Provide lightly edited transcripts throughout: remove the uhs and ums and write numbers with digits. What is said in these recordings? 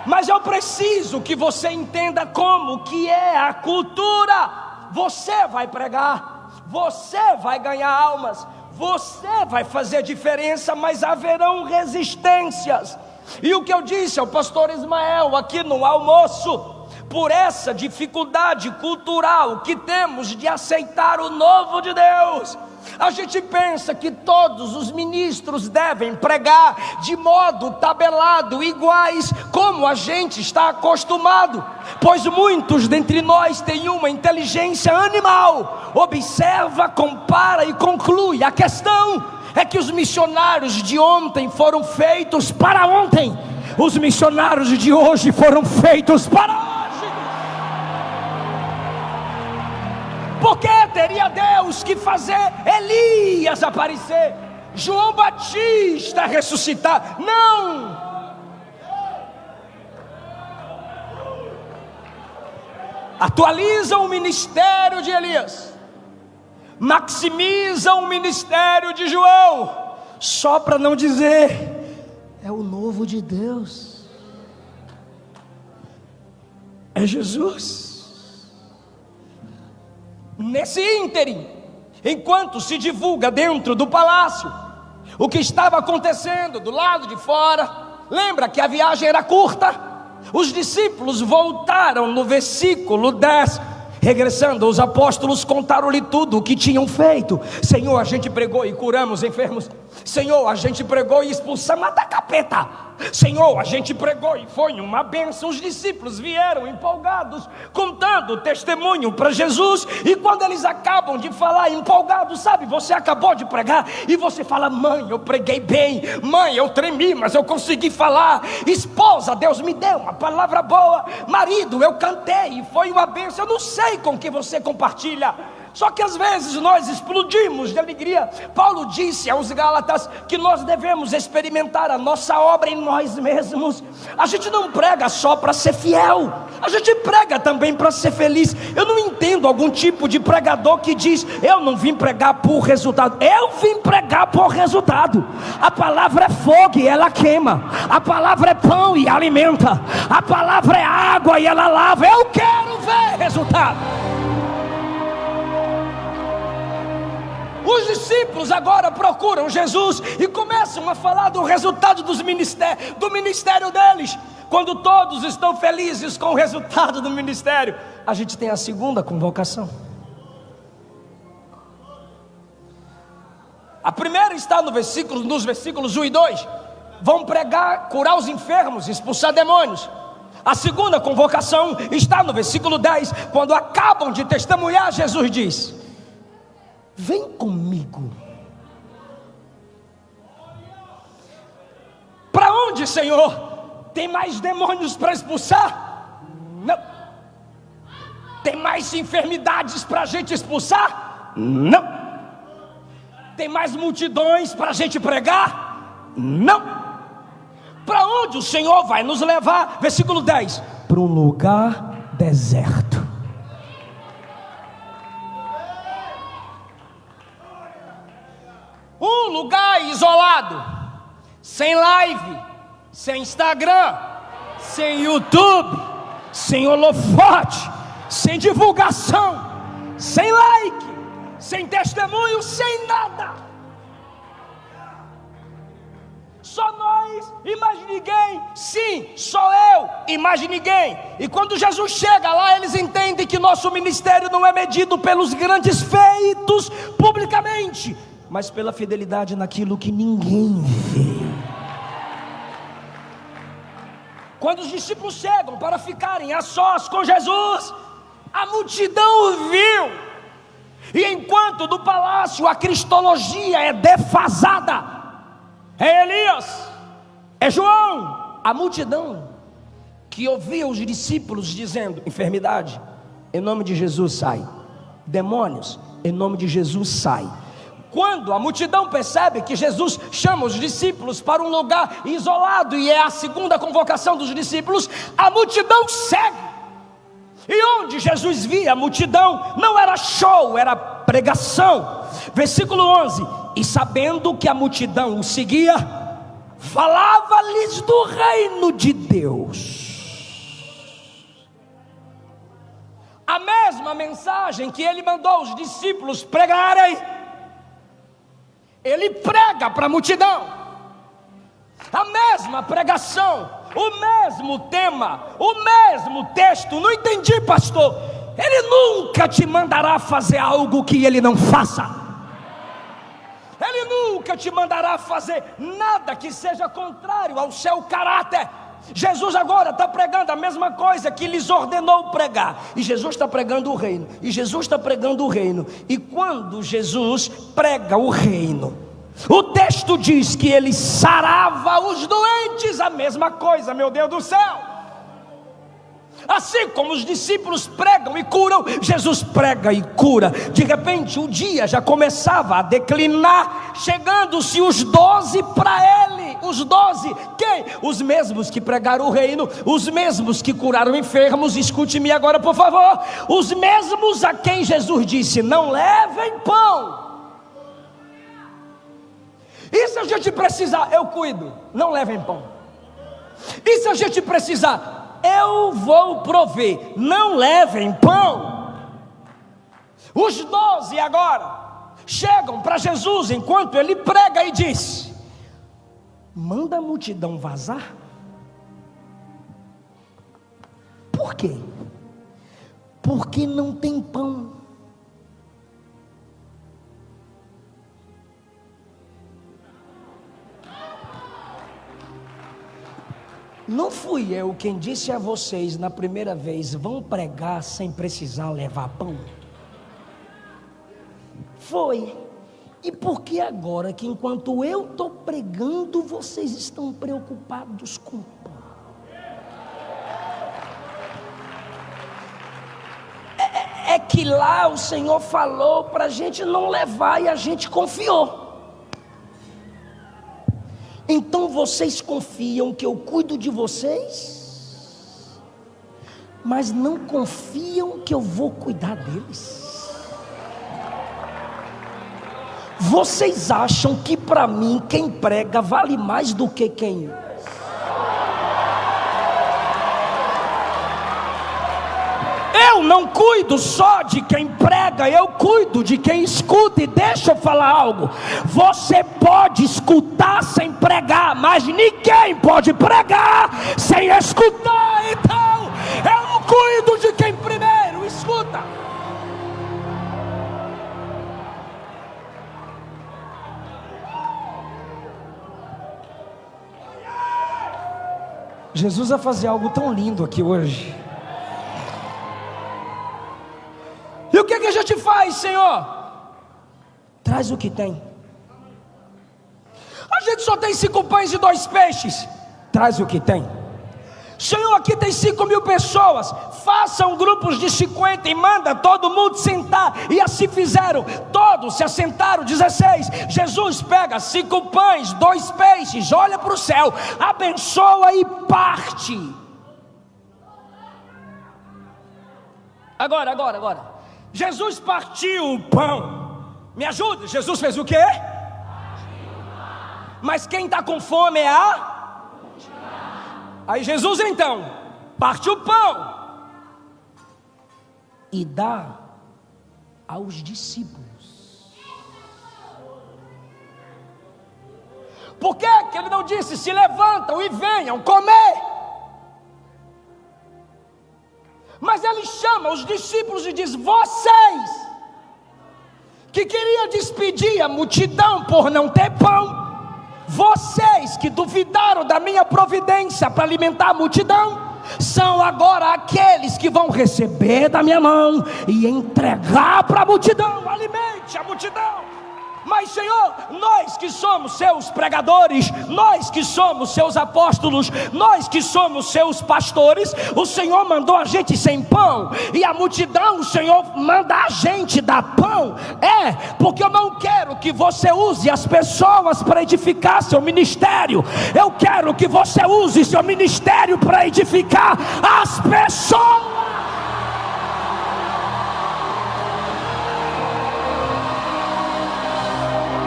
Mas eu preciso que você entenda como que é a cultura. Você vai pregar, você vai ganhar almas, você vai fazer diferença, mas haverão resistências. E o que eu disse ao pastor Ismael aqui no almoço, por essa dificuldade cultural que temos de aceitar o novo de Deus, a gente pensa que todos os ministros devem pregar de modo tabelado, iguais, como a gente está acostumado, pois muitos dentre nós têm uma inteligência animal, observa, compara e conclui. A questão é que os missionários de ontem foram feitos para ontem, os missionários de hoje foram feitos para hoje. Por que teria Deus que fazer Elias aparecer, João Batista ressuscitar? Não! Atualiza o ministério de Elias, maximiza o ministério de João, só para não dizer, é o novo de Deus, é Jesus. Nesse ínterim, enquanto se divulga dentro do palácio o que estava acontecendo do lado de fora, lembra que a viagem era curta? Os discípulos voltaram no versículo 10, regressando, os apóstolos contaram-lhe tudo o que tinham feito. Senhor, a gente pregou e curamos enfermos. Senhor, a gente pregou e expulsamos até capeta. Senhor, a gente pregou e foi uma bênção. Os discípulos vieram empolgados, contando o testemunho para Jesus. E quando eles acabam de falar empolgados, sabe, você acabou de pregar e você fala: mãe, eu preguei bem, mãe, eu tremi, mas eu consegui falar. Esposa, Deus me deu uma palavra boa. Marido, eu cantei e foi uma bênção. Eu não sei com que você compartilha, só que às vezes nós explodimos de alegria. Paulo disse aos Gálatas que nós devemos experimentar a nossa obra em nós mesmos. A gente não prega só para ser fiel, a gente prega também para ser feliz. Eu não entendo algum tipo de pregador que diz: eu não vim pregar por resultado. Eu vim pregar por resultado. A palavra é fogo e ela queima, a palavra é pão e alimenta, a palavra é água e ela lava. Eu quero ver resultado. Os discípulos agora procuram Jesus e começam a falar do resultado do ministério deles. Quando todos estão felizes com o resultado do ministério, a gente tem a segunda convocação. A primeira está nos versículos 1 e 2. Vão pregar, curar os enfermos, expulsar demônios. A segunda convocação está no versículo 10. Quando acabam de testemunhar, Jesus diz: vem comigo. Para onde, Senhor? Tem mais demônios para expulsar? Não. Tem mais enfermidades para a gente expulsar? Não. Tem mais multidões para a gente pregar? Não. Para onde o Senhor vai nos levar? Versículo 10: para um lugar deserto. Um lugar isolado, sem live, sem Instagram, sem YouTube, sem holofote, sem divulgação, sem like, sem testemunho, sem nada. Só nós e mais ninguém. Sim, só eu e mais ninguém. E quando Jesus chega lá, eles entendem que nosso ministério não é medido pelos grandes feitos publicamente, mas pela fidelidade naquilo que ninguém vê. Quando os discípulos chegam para ficarem a sós com Jesus, a multidão o viu. E enquanto do palácio a cristologia é defasada, é Elias, é João, a multidão que ouvia os discípulos dizendo: enfermidade, em nome de Jesus sai. Demônios, em nome de Jesus sai. Quando a multidão percebe que Jesus chama os discípulos para um lugar isolado, e é a segunda convocação dos discípulos, a multidão segue. E onde Jesus via a multidão, não era show, era pregação. Versículo 11: e sabendo que a multidão o seguia, falava-lhes do reino de Deus. mesma mensagem que ele mandou os discípulos pregarem, ele prega para a multidão, a mesma pregação, o mesmo tema, o mesmo texto. Não entendi, pastor. Ele nunca te mandará fazer algo que ele não faça. Ele nunca te mandará fazer nada que seja contrário ao seu caráter. Jesus agora está pregando a mesma coisa que lhes ordenou pregar. E Jesus está pregando o reino. E Jesus está pregando o reino. E quando Jesus prega o reino, o texto diz que ele sarava os doentes. A mesma coisa, meu Deus do céu. Assim como os discípulos pregam e curam, Jesus prega e cura. De repente o dia já começava a declinar, chegando-se os 12 para ele. Os 12, quem? Os mesmos que pregaram o reino, os mesmos que curaram enfermos. Escute-me agora, por favor. Os mesmos a quem Jesus disse: não levem pão. E se a gente precisar, eu cuido, não levem pão. E se a gente precisar, eu vou prover, não levem pão. Os 12 agora chegam para Jesus enquanto ele prega e diz: manda a multidão vazar. Por quê? Porque não tem pão. Não fui eu quem disse a vocês na primeira vez: vão pregar sem precisar levar pão? Foi. E por que agora que enquanto eu estou pregando, vocês estão preocupados com pão? É que lá o Senhor falou para a gente não levar e a gente confiou. Então vocês confiam que eu cuido de vocês, mas não confiam que eu vou cuidar deles. Vocês acham que para mim quem prega vale mais do que quem? Eu não cuido só de quem prega, eu cuido de quem escuta. E deixa eu falar algo: você pode escutar sem pregar, mas ninguém pode pregar sem escutar. Então eu cuido de quem primeiro escuta. Jesus vai fazer algo tão lindo aqui hoje. E o que a gente faz, Senhor? Traz o que tem. A gente só tem 5 pães e 2 peixes. Traz o que tem. Senhor, aqui tem 5.000 pessoas. Façam grupos de 50 e manda todo mundo sentar. E assim fizeram. Todos se assentaram, 16. Jesus pega 5 pães, 2 peixes, olha para o céu, abençoa e parte. Agora. Jesus partiu o pão. Me ajuda, Jesus fez o quê? Mas quem está com fome é a? Aí Jesus então parte o pão e dá aos discípulos. Por que ele não disse: se levantam e venham comer? Mas ele chama os discípulos e diz: vocês que queriam despedir a multidão por não ter pão, vocês que duvidaram da minha providência para alimentar a multidão, são agora aqueles que vão receber da minha mão e entregar para a multidão. Alimente a multidão. Mas Senhor, nós que somos seus pregadores, nós que somos seus apóstolos, nós que somos seus pastores, o Senhor mandou a gente sem pão, e a multidão o Senhor manda a gente dar pão. Porque eu não quero que você use as pessoas para edificar seu ministério. Eu quero que você use seu ministério para edificar as pessoas.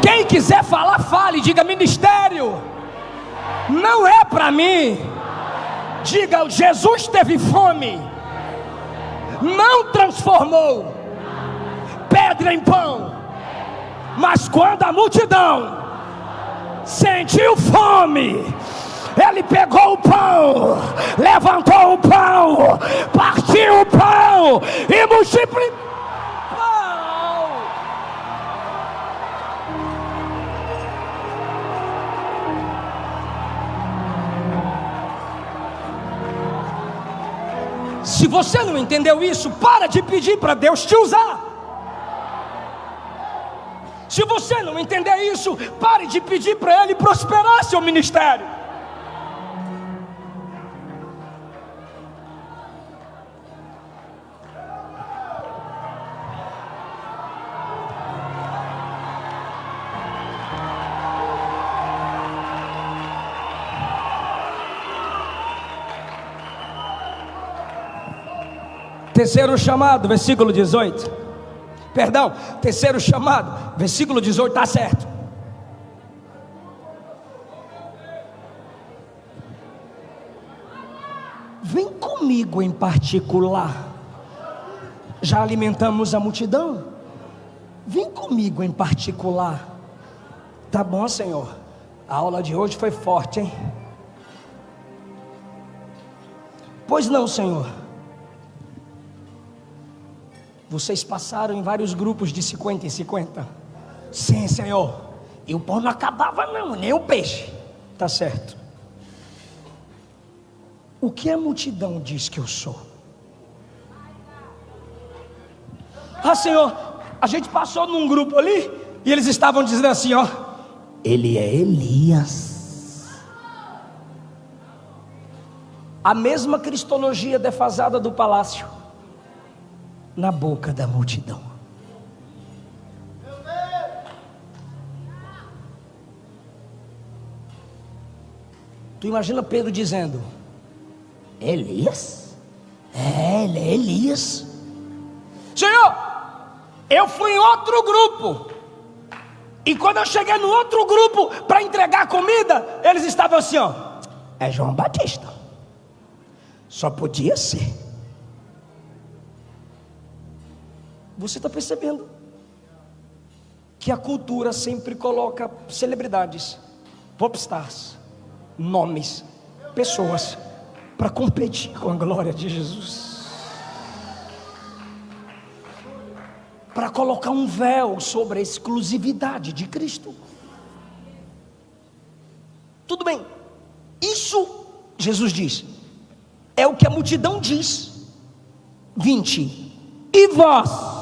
Quem quiser falar, fale, diga: ministério não é para mim. Diga: Jesus teve fome, não transformou pedra em pão, mas quando a multidão sentiu fome, ele pegou o pão, levantou o pão, partiu o pão e multiplicou o pão. Se você não entendeu isso, para de pedir para Deus te usar. Se você não entender isso, pare de pedir para Ele prosperar seu ministério. Terceiro chamado, versículo 18. Perdão, terceiro chamado, versículo 18, está certo. Vem comigo em particular. Já alimentamos a multidão? Vem comigo em particular. Tá bom, Senhor. A aula de hoje foi forte, hein? Pois não, Senhor. Vocês passaram em vários grupos de 50 em 50. Sim, Senhor. E o pão não acabava não, nem o peixe. Tá certo. O que a multidão diz que eu sou? Ah, Senhor, a gente passou num grupo ali e eles estavam dizendo assim, ó: ele é Elias. A mesma cristologia defasada do palácio na boca da multidão. Tu imagina Pedro dizendo: Elias? Ele é Elias. Senhor, eu fui em outro grupo, e quando eu cheguei no outro grupo para entregar comida, eles estavam assim, ó: é João Batista. Só podia ser. Você está percebendo que a cultura sempre coloca celebridades, popstars, nomes, pessoas para competir com a glória de Jesus, para colocar um véu sobre a exclusividade de Cristo. Tudo bem, isso Jesus diz, é o que a multidão diz. 20. E vós?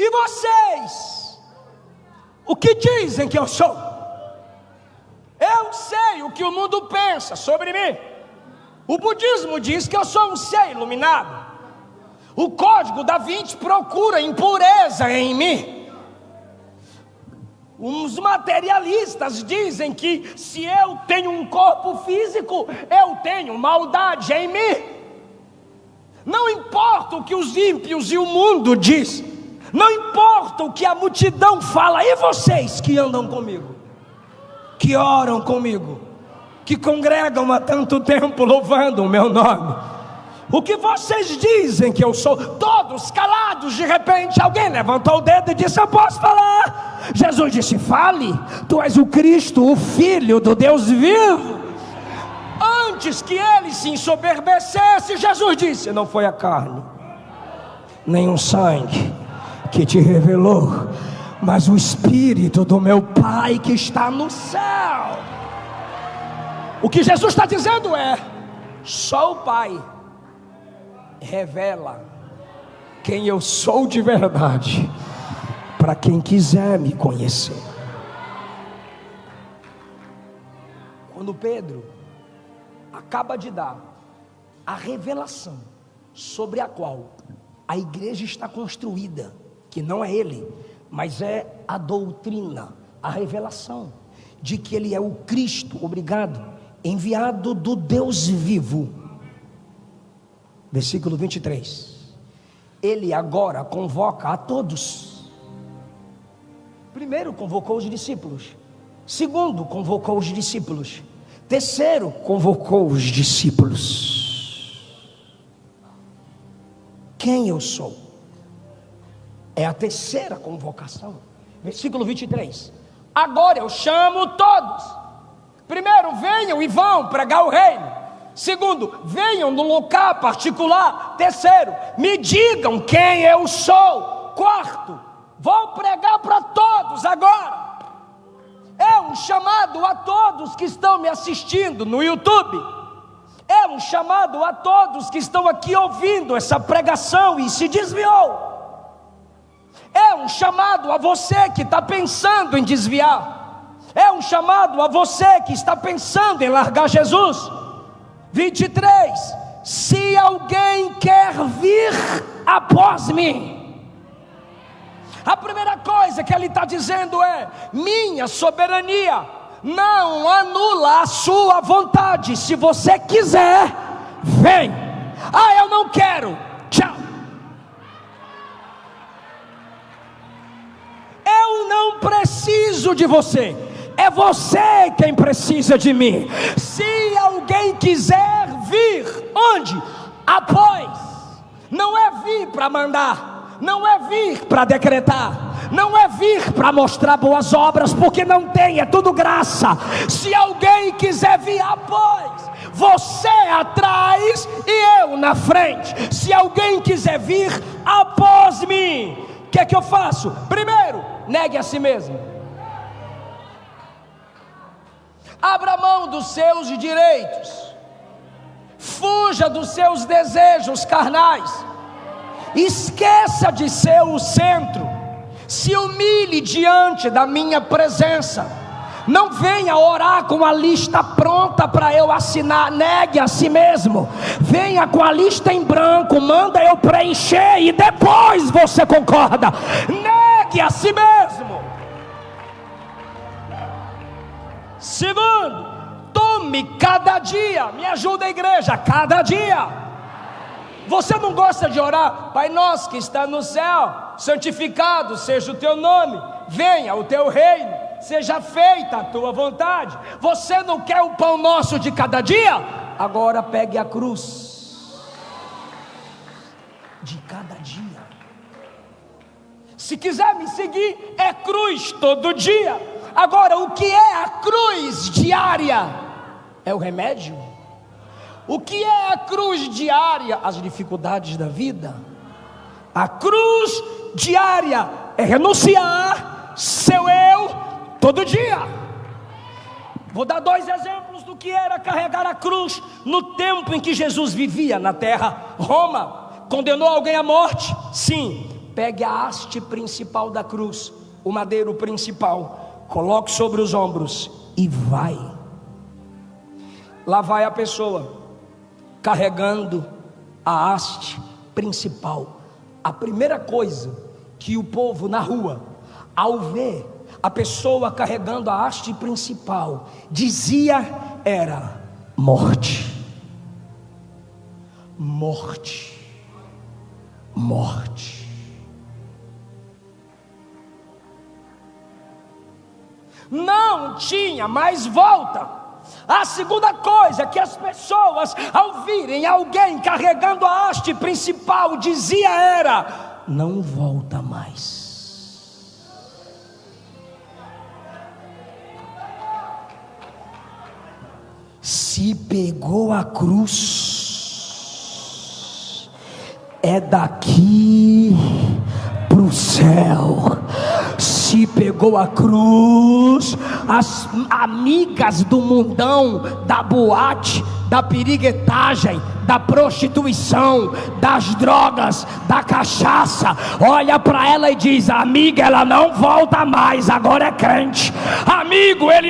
E vocês? O que dizem que eu sou? Eu sei o que o mundo pensa sobre mim. O budismo diz que eu sou um ser iluminado. O código da Vinci procura impureza em mim. Os materialistas dizem que se eu tenho um corpo físico, eu tenho maldade em mim. Não importa o que os ímpios e o mundo diz, não importa o que a multidão fala. E vocês que andam comigo, que oram comigo, que congregam há tanto tempo louvando o meu nome, o que vocês dizem que eu sou? Todos calados. De repente alguém levantou o dedo e disse: eu posso falar. Jesus disse: fale, tu és o Cristo, o Filho do Deus vivo. Antes que ele se ensoberbecesse, Jesus disse: não foi a carne, nem o sangue que te revelou, mas o Espírito do meu Pai que está no céu. O que Jesus está dizendo é: só o Pai revela quem eu sou de verdade, para quem quiser me conhecer. Quando Pedro acaba de dar a revelação sobre a qual a igreja está construída, que não é ele, mas é a doutrina, a revelação de que ele é o Cristo, obrigado, enviado do Deus vivo. Versículo 23. Ele agora convoca a todos. Primeiro convocou os discípulos. Segundo convocou os discípulos. Terceiro, convocou os discípulos. Quem eu sou? É a terceira convocação. Versículo 23. Agora eu chamo todos. Primeiro, venham e vão pregar o reino. Segundo, venham no lugar particular. Terceiro, me digam quem eu sou. Quarto, vou pregar para todos agora. É um chamado a todos que estão me assistindo no YouTube. É um chamado a todos que estão aqui ouvindo essa pregação e se desviou. É um chamado a você que está pensando em desviar. É um chamado a você que está pensando em largar Jesus. 23. Se alguém quer vir após mim. A primeira coisa que ele está dizendo é: minha soberania não anula a sua vontade. Se você quiser, vem. Ah, eu não quero, tchau. Eu não preciso de você, é você quem precisa de mim. Se alguém quiser vir, onde? Após. Não é vir para mandar, não é vir para decretar, não é vir para mostrar boas obras, porque não tem, é tudo graça. Se alguém quiser vir após, você atrás e eu na frente. Se alguém quiser vir após mim, o que é que eu faço? Primeiro, negue a si mesmo. Abra mão dos seus direitos. Fuja dos seus desejos carnais. Esqueça de ser o centro. Se humilhe diante da minha presença. Não venha orar com a lista pronta para eu assinar. Negue a si mesmo. Venha com a lista em branco, manda eu preencher e depois você concorda. Negue a si mesmo. Segundo, tome cada dia. Me ajuda, igreja, cada dia. Você não gosta de orar? Pai nosso que está no céu, santificado seja o teu nome, venha o teu reino, seja feita a tua vontade. Você não quer o pão nosso de cada dia? Agora pegue a cruz de cada dia. Se quiser me seguir, é cruz todo dia. Agora, o que é a cruz diária? É o remédio. O que é a cruz diária? As dificuldades da vida. A cruz diária é renunciar seu eu todo dia. Vou dar 2 exemplos do que era carregar a cruz no tempo em que Jesus vivia na terra. Roma condenou alguém à morte? Sim. Pegue a haste principal da cruz, o madeiro principal, coloque sobre os ombros e vai. Lá vai a pessoa carregando a haste principal. A primeira coisa que o povo na rua, ao ver a pessoa carregando a haste principal, dizia era: morte, morte, morte. Não tinha mais volta. A segunda coisa que as pessoas, ao virem alguém carregando a haste principal, dizia era: não volta mais. Se pegou a cruz, é daqui pro céu. Se pegou a cruz, as amigas do mundão, da boate, da piriguetagem, da prostituição, das drogas, da cachaça, olha para ela e diz: amiga, ela não volta mais, agora é crente. Amigo, ele